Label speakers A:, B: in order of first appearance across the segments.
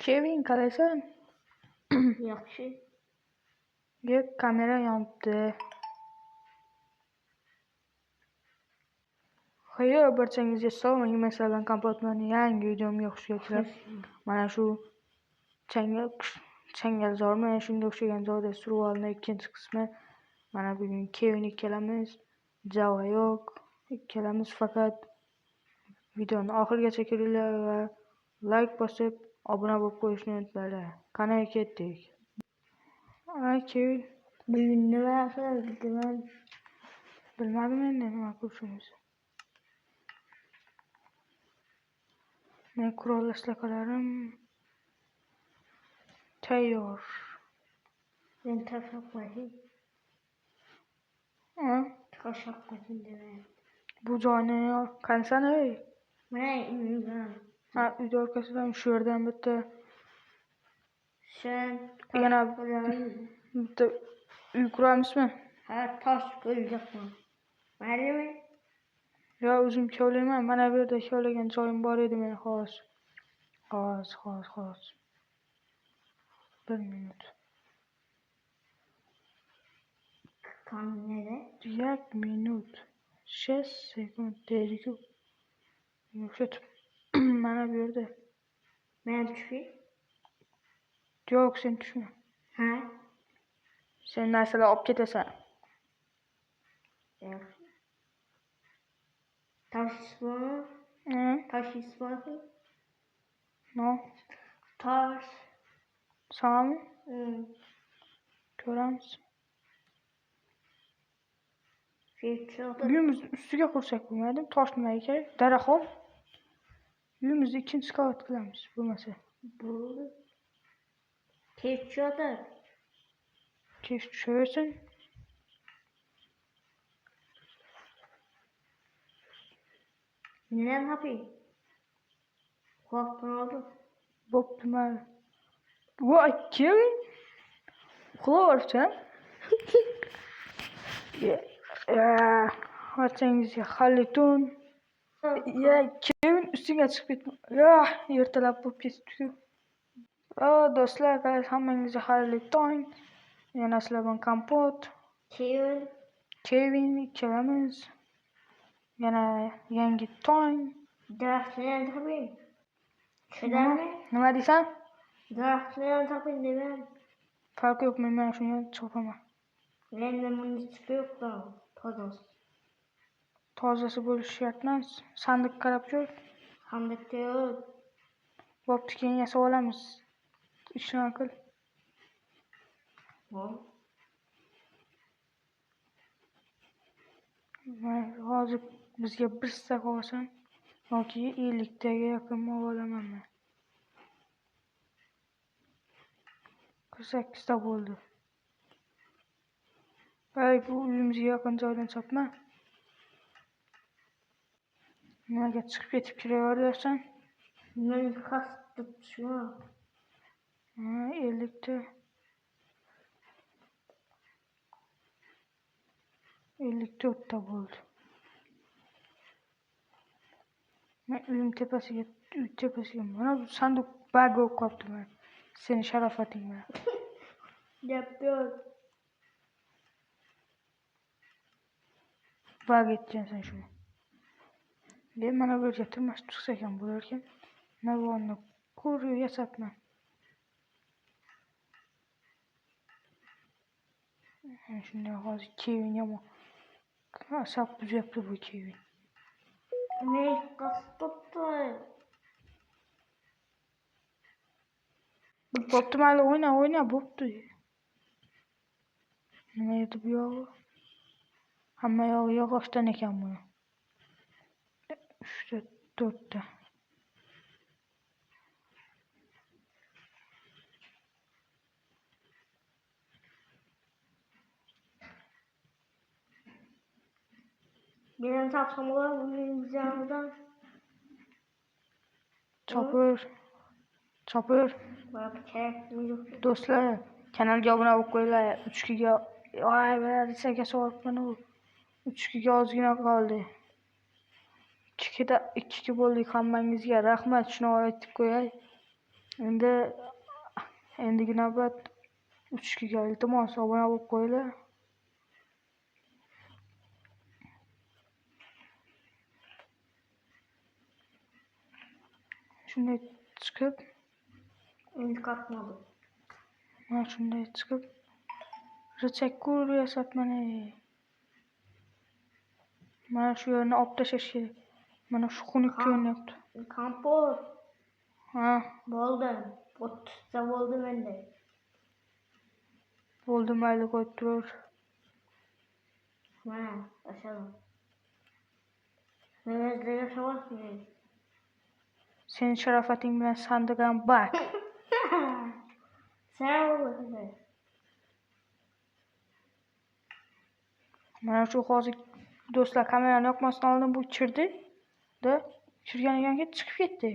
A: Kevin qalaysan?
B: Yaxshi.
A: Kamera yonibdi. Xayr, barchangizga salom. Men sizlar Kompotman yangi videomga xush kelibsizlar. Mana shu changalzormi, shunga o'xshagan joyda survivalning ikkinchi qismi. Mana bugun Kevin ikkalamiz, Java yo'q. Ikkalamiz faqat videoni oxirigacha ko'ringlar va like bosib, obuna bo'lib qo'yishni unutmanglar. Qani ketdik. Kevin,
B: Bugun nima qildim?
A: bilmadim endi nima qilishimiz. Men qurol aslahalarim tayyor.
B: Men tashlab qo'ying. Tashlab qo'ying demayapti.
A: Bu joyni qansan ey?
B: Mana uydan.
A: Uyda orqasidan shu yerdan bitta
B: Yana
A: bitta uy quramizmi?
B: ha, tosh qo'yacaqman. Maylimi?
A: Yo, o'zim kovlayman. Mana bu yerda kovlagan joyim bor edi men hozir. Hozir. 1 minut.
B: Qanday?
A: 1 minut. 6 sekund deydi-ku. Yo'qotib. Mana bu yerda.
B: Men tushib.
A: Yo'q, sen tushma.
B: Ha?
A: Sen narsalar olib ketasan.
B: Yaxshi. Toshmi? Toshmi?
A: No.
B: Tosh.
A: Sami? Ko'ramiz. Uyimiz ustiga qursak bo'lmaydimi? Tosh nimaga kerak? Daraxol. Uyimizni ikkinchi qavat qilamiz, bo'lmasa.
B: Bo'ldi. Kechyotir.
A: Kech tushaversin.
B: Nima yapayım? Korktun oldu.
A: Bo'pti, mayli. Voy, Kevin. Uxlayapsan? Barchangizga xayirli tun. Kevin ustiga chiqib ketma. Ertalab bo'lib ketibdi-ku. Do'stlar, hammangizga xayrli tong. Yana sizlar bilan Kompot, Kevin ikkalamiz. Yana yangi tong.
B: Daraxtlarni toping.
A: Nima deysan?
B: Daraxtlarni toping dedim.
A: Farqi yo'q, men mana shuni chopaman.
B: Menda munisipa yo'q-da, tozasi.
A: Tozasi bo'lishi shart emas. Sandiq qarab ko'r.
B: Sandiqda yo'q.
A: Bo'pti, keyin yasab olamiz. Ishni qil. Hozir bizga 1 stak olsam yoki 50 taga yaqin olaman men. 48 ta bo'ldi. Bu uyimizga yaqin joydan chopma. Nimaga chiqib ketib kiraversan?
B: Men qasdda tushma.
A: 50 ta. 54 ta bo'ldi. Men uyim tepasiga mana bu sanduq bag bo'lib qolibdi men. Seni sharofating bilan.
B: Gap yo'q.
A: Bag etgansan shu. Mana bu yerga turmash chiqsak ham bo'lar ekan. Navonni ko'rib yasabman. Shunday hozir Kevin yomon. Asab buzyapti bu Kevin.
B: Men qasdda.
A: Bo'pti, mayli o'yna, bo'pti. Nima edi bu yog'i? Hamma yog'i yog'ochdan ekan buni. 3 ta, 4 ta.
B: Benim tapsamlar bugün güzelden.
A: Chopper. Do'stlar, kanalga obuna bo'lib qo'yinglar. 3 giga. Desak so'rabman u. 3 giga ozgina qoldi. 2 ga bo'ldik hammangizga rahmat, shuni aytib qo'yay. Endigi navbat 3 ga iltimos obuna bo'lib qo'yinglar. Shunday chiqib,
B: Endi qatmadim.
A: mana shunday chiqib, retseptur yasatman. Mana shu yerni olib tashlash kerak. Mana shu xunuk ko'rinyapti.
B: Kompot.
A: Ha,
B: Bo'ldi. 30 ta bo'ldi menda.
A: bo'ldi, mayli qo'yib tur.
B: Mana, tashladim. Men o'zimga yashamasmen.
A: Sening sharofating bilan sandig'im bak.
B: Sen bo'lding.
A: Mana shu hozir do'stlar kamerani yoqmasdan oldin bu kirdi. Kirganidan keyin chiqib ketdi.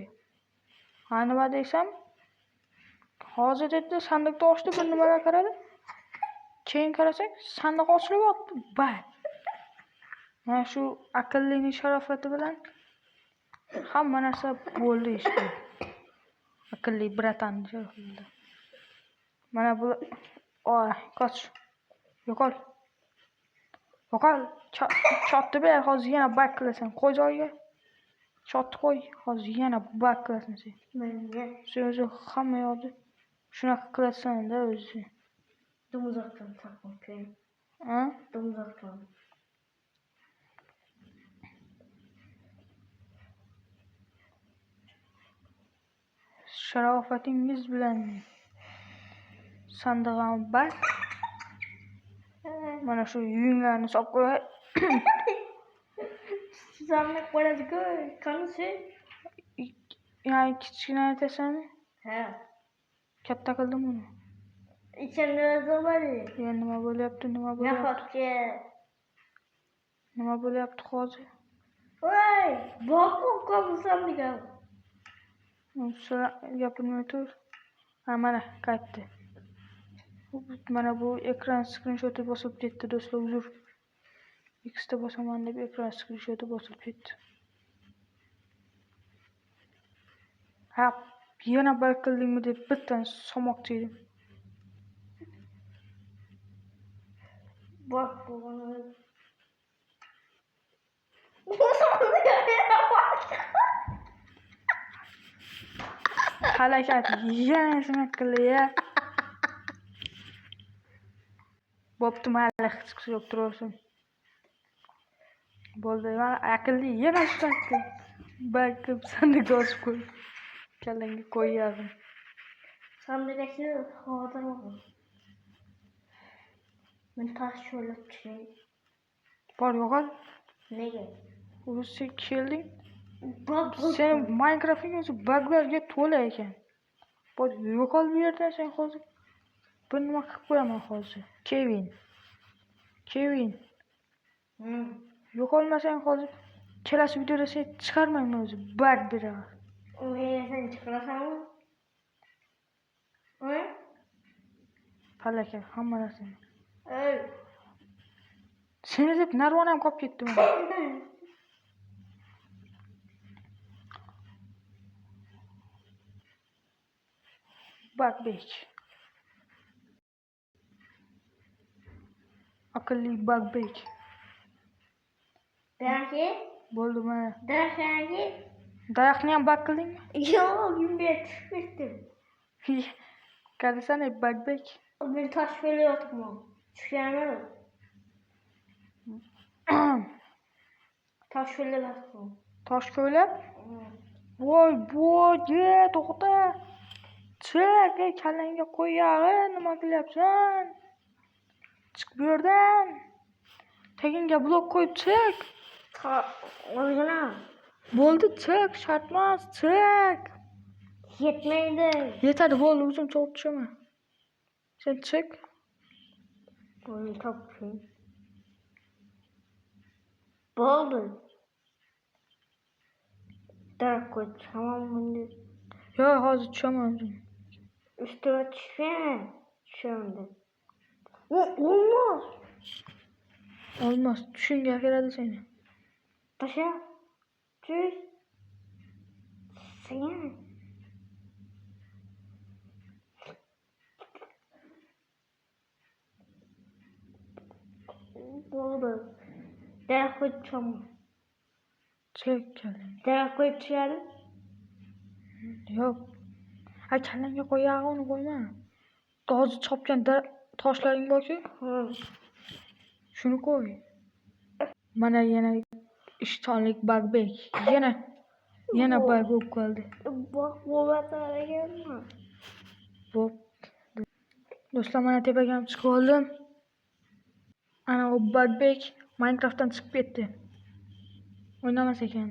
A: Ha, nima desam? Hozir dedi sandiqni ochdi, bir nimaga qaradi. Keyin qarasak, sandiq ochilib yotdi. Bak. Mana shu aqllining sharofati bilan hamma narsa bo'ldi işte. Aqlli bratan sharofati. Mana bu qoch. Yo'qol. Chotni ber, hozir yana bak qilasan. Qo'y joyiga. Chotni qo'y, hozir yana bak qilasan sen.
B: Menga
A: Sen o'zi hamma yoqda shunaqa qilasan-da o'zi.
B: dumzoqdan taqib qo'y.
A: Ha?
B: Dumzoqdan.
A: Sharofatingiz bilan sandig'im bak. Mana shu yunglarni solib qo'y.
B: Sizlarni qo'yadi-ku, qanisi?
A: Yani kichkina aytasanmi?
B: Ha.
A: Katta qildim uni.
B: İçinde yazı var ya.
A: Ya nima bo'lyapti?
B: Nafaqat.
A: Nima bo'lyapti hozir?
B: Voy, bok qo'ysan degan.
A: Gapirmay tur. Ha, mana qaytdi. Mana bu ekran screenshot'i bosib ketdi do'stlar, uzr. X'ta bosaman deb ekran screenshot'i bosib ketdi. Ha, yana bayqildingmi deb bittan somoqchi edim.
B: Bak bu bana.
A: Halakat yana shuna qildi ya. Bo'pti, mayli hech qisi yo'q, turaversin. Bo'ldi, mana aqlli yana shunaqki. Balkim sandiqqa osib qo'y. Kallangga qo'yardim.
B: Sandıkçı hazır oldu. Ben taş şöyle tutayım.
A: Bor yo'qol.
B: Nega?
A: Sen kelding.
B: Bak.
A: Sen Minecraft'ing o'zi buglarga to'la ekan. Bor yo'qol bu yerdan sen hozir. Bir nima qilib qo'yaman hozir. Kevin. Yo'qolmasang hozir kelasi videoda sen chiqarmayman o'zi. Bug beraman.
B: Nega sen chiqarasanmi?
A: Falaka hamma narsani.
B: Ey.
A: Seni deb narvonam qolib ketdi mana. Bugbek. Aqlli Bugbek.
B: Daraxtga?
A: Bo'ldi mana.
B: Daraxtga?
A: Daraxtni ham bug qildingmi?
B: Yo'q, bunga tushib ketdim.
A: Qarasana Bugbek.
B: Ben taş veriyotum. Çıkayamadım. Taş veriyotum.
A: Tosh ko'ylab? Voy, to'xta. Chiq, kallangga qo'yag'i, nima qilyapsan? Chiq bu yerdan. Taginga blok qo'yib chiq.
B: O'zina.
A: Bo'ldi, chiq, shart emas, chiq.
B: Yetmaydi.
A: Yetadi, bo'ldi, o'zim cho'p tushaman. Sen chiq.
B: Bunu topayım. Bo'ldi. Daraxt qo'y, tamam bunday.
A: Yo'q, hozir tushaman.
B: Üstüme tushaman. Olmaz.
A: Olmaz, tushunga kiradi seni.
B: Tasha. Tush. Sen. qo'yib tushaman.
A: Chek kallang.
B: Daraxt qo'yib tushadi.
A: Yo'q. Kallangga qo'yag'i uni qo'yma. Hozir chopgan toshlaring borku, shuni qo'y. Mana yana ishtonlik bagbek. Yana bag bo'lib qoldi.
B: Bo'laverganman.
A: Bo'pti. Do'stlar, mana tepaga ham chiqib oldim. Ana u bagbek Minecraftdan chiqib ketdi. O'ynamas ekan.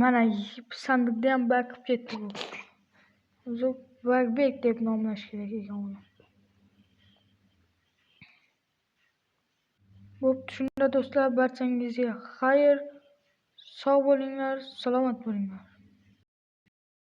A: Mana sandiqda ham bag qilib ketdi bu. O'zi bagbek deb nomlash kerak ekan uni. Bo'pti, shunda do'stlar, barchangizga xayr, sog' bo'linglar, salomat bo'linglar.